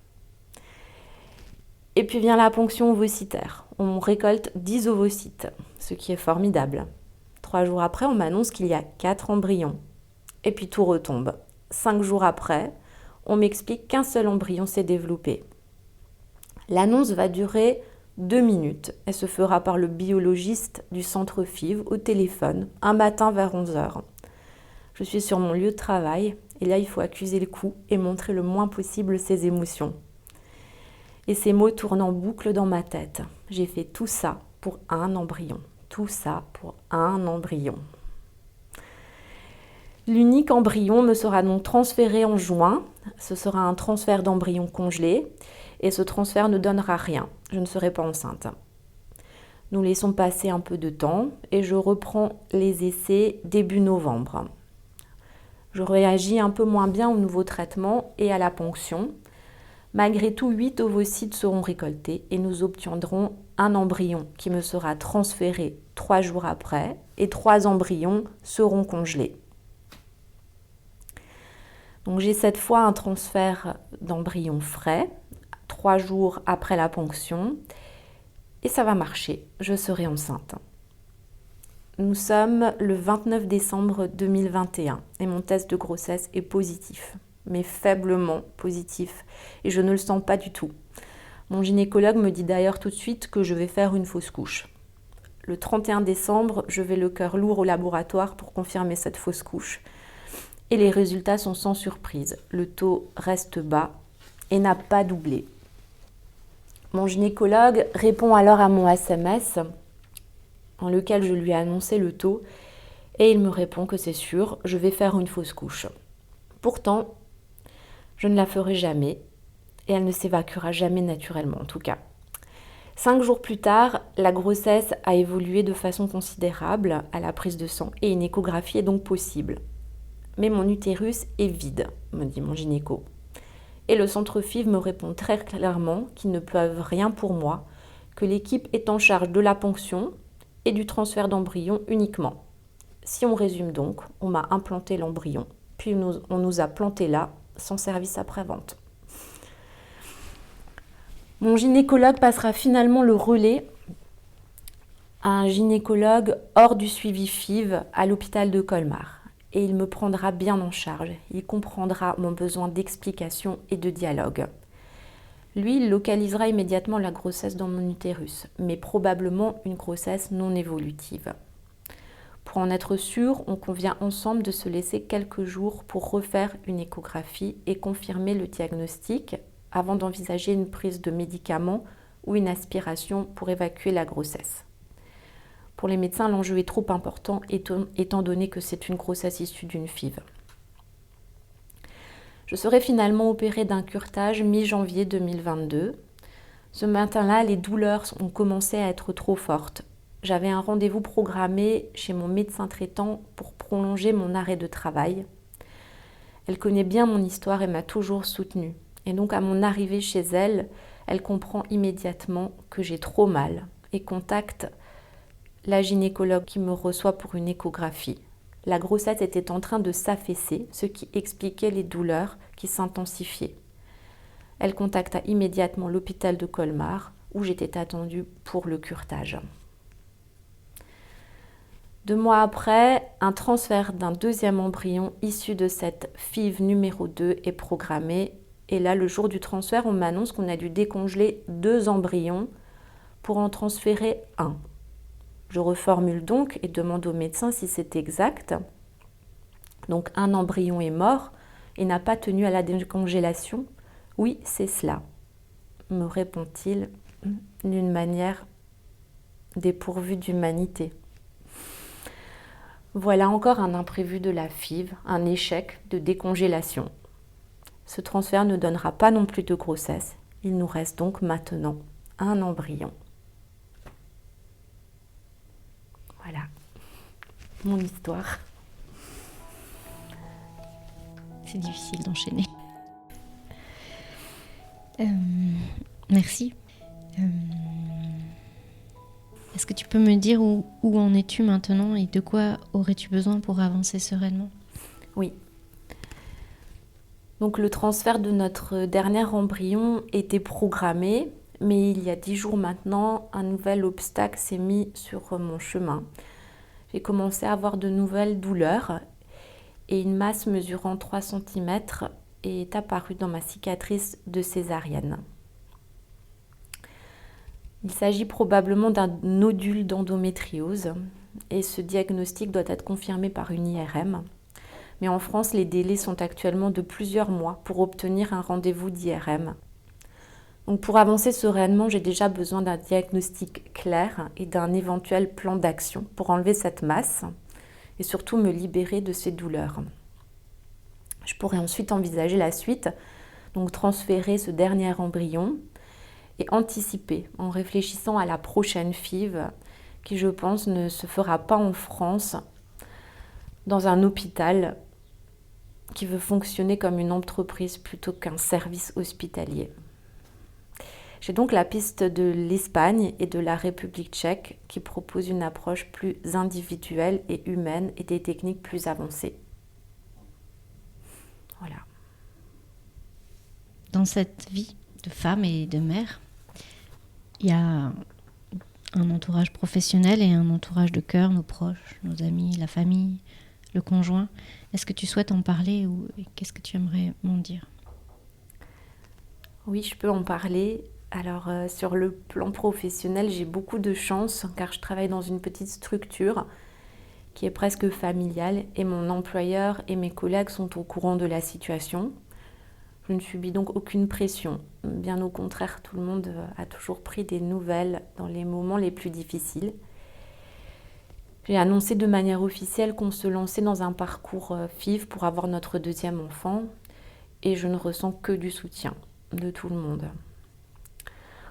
Et puis vient la ponction ovocytaire. On récolte 10 ovocytes, ce qui est formidable. 3 jours après, on m'annonce qu'il y a 4 embryons. Et puis tout retombe. 5 jours après, on m'explique qu'un seul embryon s'est développé. L'annonce va durer 2 minutes. Elle se fera par le biologiste du centre FIV au téléphone, un matin vers 11h. Je suis sur mon lieu de travail et là, il faut accuser le coup et montrer le moins possible ses émotions. Et ces mots tournent en boucle dans ma tête. J'ai fait tout ça pour un embryon. Tout ça pour un embryon. L'unique embryon me sera donc transféré en juin. Ce sera un transfert d'embryon congelé et ce transfert ne donnera rien. Je ne serai pas enceinte. Nous laissons passer un peu de temps et je reprends les essais début novembre. Je réagis un peu moins bien au nouveau traitement et à la ponction. Malgré tout, 8 ovocytes seront récoltés et nous obtiendrons un embryon qui me sera transféré 3 jours après et 3 embryons seront congelés. Donc j'ai cette fois un transfert d'embryon frais 3 jours après la ponction et ça va marcher, je serai enceinte. Nous sommes le 29 décembre 2021 et mon test de grossesse est positif, mais faiblement positif et je ne le sens pas du tout. Mon gynécologue me dit d'ailleurs tout de suite que je vais faire une fausse couche. Le 31 décembre, je vais le cœur lourd au laboratoire pour confirmer cette fausse couche. Et les résultats sont sans surprise. Le taux reste bas et n'a pas doublé. Mon gynécologue répond alors à mon SMS en lequel je lui ai annoncé le taux et il me répond que c'est sûr, je vais faire une fausse couche. Pourtant, je ne la ferai jamais et elle ne s'évacuera jamais naturellement en tout cas. 5 jours plus tard, la grossesse a évolué de façon considérable à la prise de sang et une échographie est donc possible. Mais mon utérus est vide, me dit mon gynéco. Et le centre FIV me répond très clairement qu'ils ne peuvent rien pour moi, que l'équipe est en charge de la ponction et du transfert d'embryon uniquement. Si on résume donc, on m'a implanté l'embryon, puis on nous a planté là, sans service après-vente. Mon gynécologue passera finalement le relais à un gynécologue hors du suivi FIV à l'hôpital de Colmar. Et il me prendra bien en charge. Il comprendra mon besoin d'explication et de dialogue. Lui, il localisera immédiatement la grossesse dans mon utérus, mais probablement une grossesse non évolutive. Pour en être sûr, on convient ensemble de se laisser quelques jours pour refaire une échographie et confirmer le diagnostic avant d'envisager une prise de médicaments ou une aspiration pour évacuer la grossesse. Pour les médecins, l'enjeu est trop important étant donné que c'est une grossesse issue d'une FIV. Je serai finalement opérée d'un curetage mi-janvier 2022. Ce matin-là, les douleurs ont commencé à être trop fortes. J'avais un rendez-vous programmé chez mon médecin traitant pour prolonger mon arrêt de travail. Elle connaît bien mon histoire et m'a toujours soutenue. Et donc à mon arrivée chez elle, elle comprend immédiatement que j'ai trop mal et contacte la gynécologue qui me reçoit pour une échographie. La grossesse était en train de s'affaisser, ce qui expliquait les douleurs qui s'intensifiaient. Elle contacta immédiatement l'hôpital de Colmar où j'étais attendue pour le curetage. 2 mois après, un transfert d'un deuxième embryon issu de cette FIV numéro 2 est programmé. Et là, le jour du transfert, on m'annonce qu'on a dû décongeler 2 embryons pour en transférer un. Je reformule donc et demande au médecin si c'est exact. Donc un embryon est mort et n'a pas tenu à la décongélation. Oui, c'est cela, me répond-il d'une manière dépourvue d'humanité. Voilà encore un imprévu de la FIV, un échec de décongélation. Ce transfert ne donnera pas non plus de grossesse. Il nous reste donc maintenant un embryon. Voilà. mon histoire. C'est difficile d'enchaîner. Merci. Est-ce que tu peux me dire où en es-tu maintenant et de quoi aurais-tu besoin pour avancer sereinement ? Oui. Donc le transfert de notre dernier embryon était programmé, mais il y a 10 jours maintenant, un nouvel obstacle s'est mis sur mon chemin. J'ai commencé à avoir de nouvelles douleurs et une masse mesurant 3 cm est apparue dans ma cicatrice de césarienne. Il s'agit probablement d'un nodule d'endométriose et ce diagnostic doit être confirmé par une IRM. Mais en France, les délais sont actuellement de plusieurs mois pour obtenir un rendez-vous d'IRM. Donc pour avancer sereinement, j'ai déjà besoin d'un diagnostic clair et d'un éventuel plan d'action pour enlever cette masse et surtout me libérer de ces douleurs. Je pourrais ensuite envisager la suite, donc transférer ce dernier embryon et anticiper en réfléchissant à la prochaine FIV qui, je pense, ne se fera pas en France, dans un hôpital qui veut fonctionner comme une entreprise plutôt qu'un service hospitalier. J'ai donc la piste de l'Espagne et de la République tchèque qui proposent une approche plus individuelle et humaine et des techniques plus avancées. Voilà. Dans cette vie de femme et de mère, il y a un entourage professionnel et un entourage de cœur, nos proches, nos amis, la famille, le conjoint. Est-ce que tu souhaites en parler ou qu'est-ce que tu aimerais m'en dire ? Oui, je peux en parler. Alors, sur le plan professionnel, j'ai beaucoup de chance car je travaille dans une petite structure qui est presque familiale et mon employeur et mes collègues sont au courant de la situation. Je ne subis donc aucune pression. Bien au contraire, tout le monde a toujours pris des nouvelles dans les moments les plus difficiles. J'ai annoncé de manière officielle qu'on se lançait dans un parcours FIV pour avoir notre deuxième enfant et je ne ressens que du soutien de tout le monde.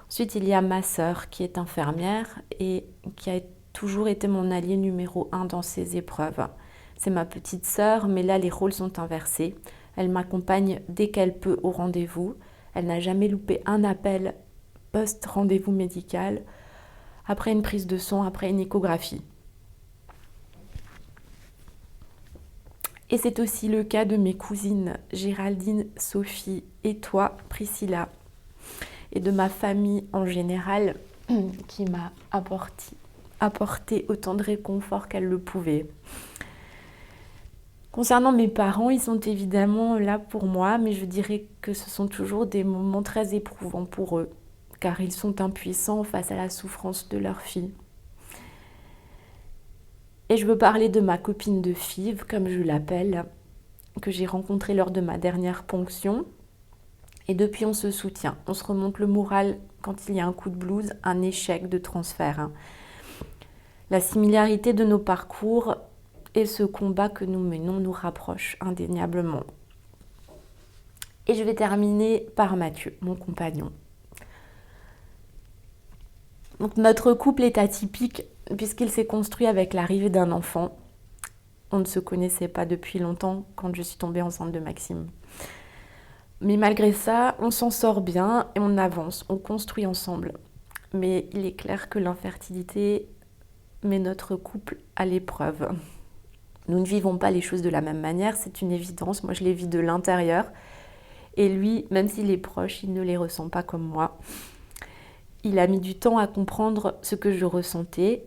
Ensuite, il y a ma sœur qui est infirmière et qui a toujours été mon allié numéro 1 dans ces épreuves. C'est ma petite sœur, mais là les rôles sont inversés. Elle m'accompagne dès qu'elle peut au rendez-vous. Elle n'a jamais loupé un appel post-rendez-vous médical, après une prise de sang, après une échographie. Et c'est aussi le cas de mes cousines Géraldine, Sophie et toi, Priscilla, et de ma famille en général qui m'a apporté autant de réconfort qu'elle le pouvait. Concernant mes parents, ils sont évidemment là pour moi, mais je dirais que ce sont toujours des moments très éprouvants pour eux, car ils sont impuissants face à la souffrance de leur fille. Et je veux parler de ma copine de FIV, comme je l'appelle, que j'ai rencontrée lors de ma dernière ponction. Et depuis, on se soutient. On se remonte le moral quand il y a un coup de blues, un échec de transfert. La similarité de nos parcours et ce combat que nous menons nous rapproche indéniablement. Et je vais terminer par Mathieu, mon compagnon. Donc, notre couple est atypique puisqu'il s'est construit avec l'arrivée d'un enfant. On ne se connaissait pas depuis longtemps quand je suis tombée enceinte de Maxime. Mais malgré ça, on s'en sort bien et on avance, on construit ensemble. Mais il est clair que l'infertilité met notre couple à l'épreuve. Nous ne vivons pas les choses de la même manière, c'est une évidence. Moi, je les vis de l'intérieur. Et lui, même s'il est proche, il ne les ressent pas comme moi. Il a mis du temps à comprendre ce que je ressentais.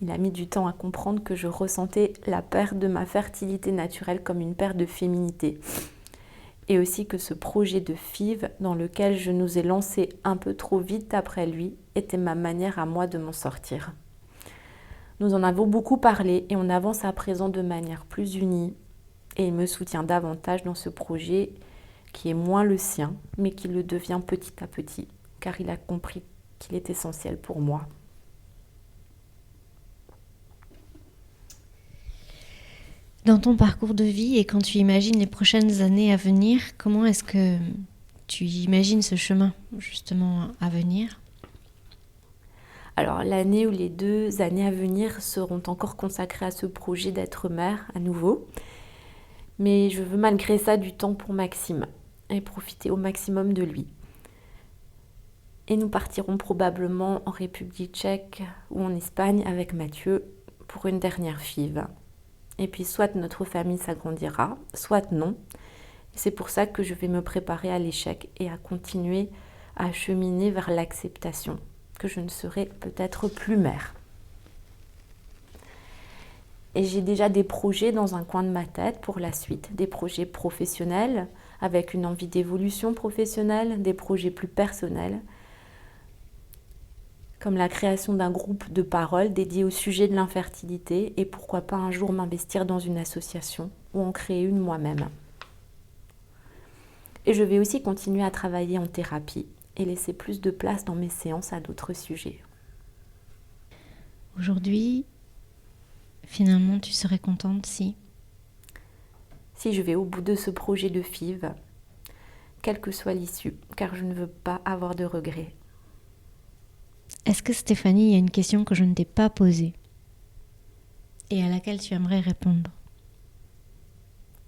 Il a mis du temps à comprendre que je ressentais la perte de ma fertilité naturelle comme une perte de féminité. Et aussi que ce projet de FIV, dans lequel je nous ai lancés un peu trop vite après lui, était ma manière à moi de m'en sortir. Nous en avons beaucoup parlé et on avance à présent de manière plus unie. Et il me soutient davantage dans ce projet qui est moins le sien, mais qui le devient petit à petit, car il a compris qu'il est essentiel pour moi. Dans ton parcours de vie et quand tu imagines les prochaines années à venir, comment est-ce que tu imagines ce chemin justement à venir ? Alors l'année ou les 2 années à venir seront encore consacrées à ce projet d'être mère à nouveau. Mais je veux malgré ça du temps pour Maxime et profiter au maximum de lui. Et nous partirons probablement en République tchèque ou en Espagne avec Mathieu pour une dernière FIV. Et puis soit notre famille s'agrandira, soit non. C'est pour ça que je vais me préparer à l'échec et à continuer à cheminer vers l'acceptation, que je ne serai peut-être plus mère. Et j'ai déjà des projets dans un coin de ma tête pour la suite, des projets professionnels avec une envie d'évolution professionnelle, des projets plus personnels, comme la création d'un groupe de parole dédié au sujet de l'infertilité et pourquoi pas un jour m'investir dans une association ou en créer une moi-même. Et je vais aussi continuer à travailler en thérapie et laisser plus de place dans mes séances à d'autres sujets. Aujourd'hui, finalement, tu serais contente si je vais au bout de ce projet de FIV, quelle que soit l'issue, car je ne veux pas avoir de regrets. Est-ce que Stéphanie, il y a une question que je ne t'ai pas posée et à laquelle tu aimerais répondre?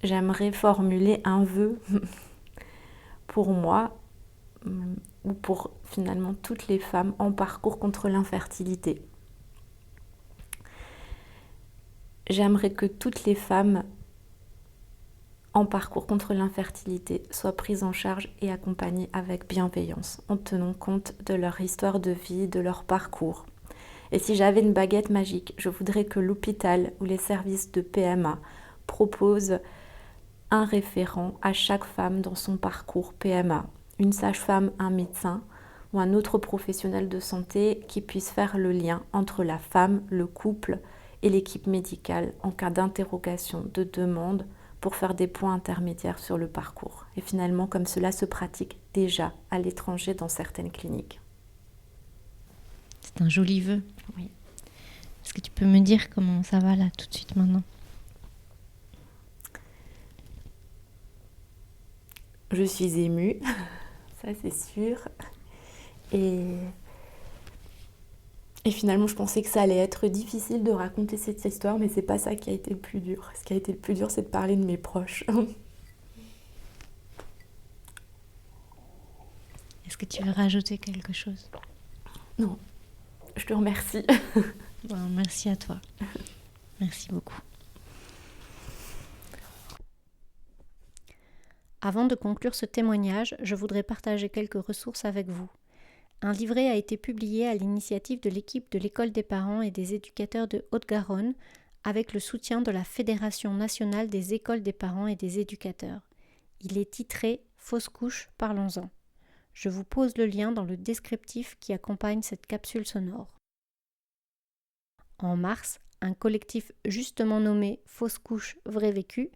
J'aimerais formuler un vœu pour moi ou pour finalement toutes les femmes en parcours contre l'infertilité. J'aimerais que toutes les femmes en parcours contre l'infertilité soient prises en charge et accompagnées avec bienveillance, en tenant compte de leur histoire de vie, de leur parcours. Et si j'avais une baguette magique, je voudrais que l'hôpital ou les services de PMA proposent un référent à chaque femme dans son parcours PMA, une sage-femme, un médecin ou un autre professionnel de santé qui puisse faire le lien entre la femme, le couple et l'équipe médicale en cas d'interrogation, de demande, pour faire des points intermédiaires sur le parcours. Et finalement, comme cela se pratique déjà à l'étranger dans certaines cliniques. C'est un joli vœu. Oui. Est-ce que tu peux me dire comment ça va là tout de suite maintenant? Je suis émue, ça c'est sûr. Et finalement, je pensais que ça allait être difficile de raconter cette histoire, mais c'est pas ça qui a été le plus dur. Ce qui a été le plus dur, c'est de parler de mes proches. Est-ce que tu veux rajouter quelque chose? Non, je te remercie. Bon, merci à toi. Merci beaucoup. Avant de conclure ce témoignage, je voudrais partager quelques ressources avec vous. Un livret a été publié à l'initiative de l'équipe de l'École des parents et des éducateurs de Haute-Garonne avec le soutien de la Fédération nationale des écoles des parents et des éducateurs. Il est titré « Fausse couche, parlons-en ». Je vous pose le lien dans le descriptif qui accompagne cette capsule sonore. En mars, un collectif justement nommé « Fausse couche, vrai vécu »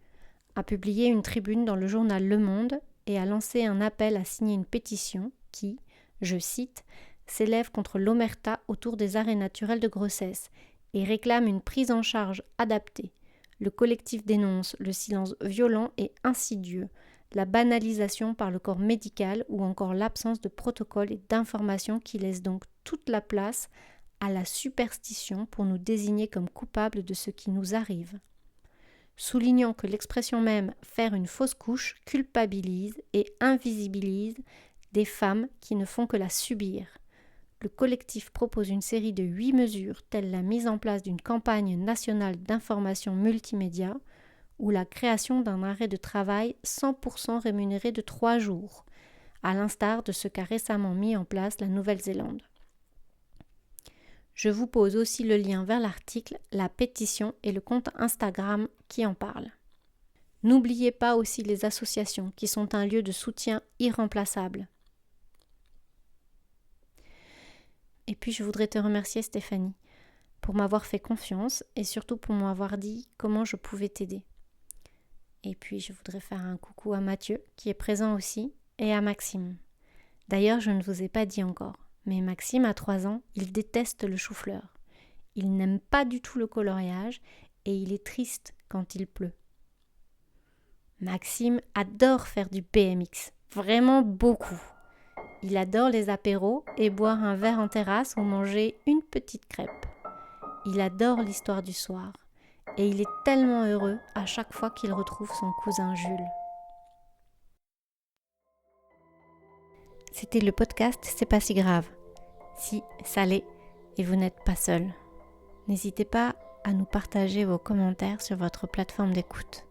a publié une tribune dans le journal Le Monde et a lancé un appel à signer une pétition qui, je cite, s'élève contre l'omerta autour des arrêts naturels de grossesse et réclame une prise en charge adaptée. Le collectif dénonce le silence violent et insidieux, la banalisation par le corps médical ou encore l'absence de protocole et d'informations qui laissent donc toute la place à la superstition pour nous désigner comme coupables de ce qui nous arrive. Soulignant que l'expression même « faire une fausse couche » culpabilise et invisibilise des femmes qui ne font que la subir. Le collectif propose une série de 8 mesures telles la mise en place d'une campagne nationale d'information multimédia ou la création d'un arrêt de travail 100% rémunéré de 3 jours, à l'instar de ce qu'a récemment mis en place la Nouvelle-Zélande. Je vous pose aussi le lien vers l'article, la pétition et le compte Instagram qui en parle. N'oubliez pas aussi les associations qui sont un lieu de soutien irremplaçable. Et puis je voudrais te remercier Stéphanie pour m'avoir fait confiance et surtout pour m'avoir dit comment je pouvais t'aider. Et puis je voudrais faire un coucou à Mathieu qui est présent aussi et à Maxime. D'ailleurs je ne vous ai pas dit encore. Mais Maxime, à 3 ans, il déteste le chou-fleur. Il n'aime pas du tout le coloriage et il est triste quand il pleut. Maxime adore faire du BMX, vraiment beaucoup. Il adore les apéros et boire un verre en terrasse ou manger une petite crêpe. Il adore l'histoire du soir et il est tellement heureux à chaque fois qu'il retrouve son cousin Jules. C'était le podcast C'est pas si grave. Si, ça l'est et vous n'êtes pas seul. N'hésitez pas à nous partager vos commentaires sur votre plateforme d'écoute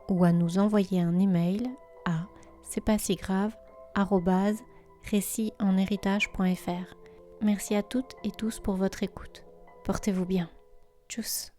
ou à nous envoyer un email à cestpassiggrave@récitsenhéritage.fr. Merci à toutes et tous pour votre écoute. Portez-vous bien. Tchuss.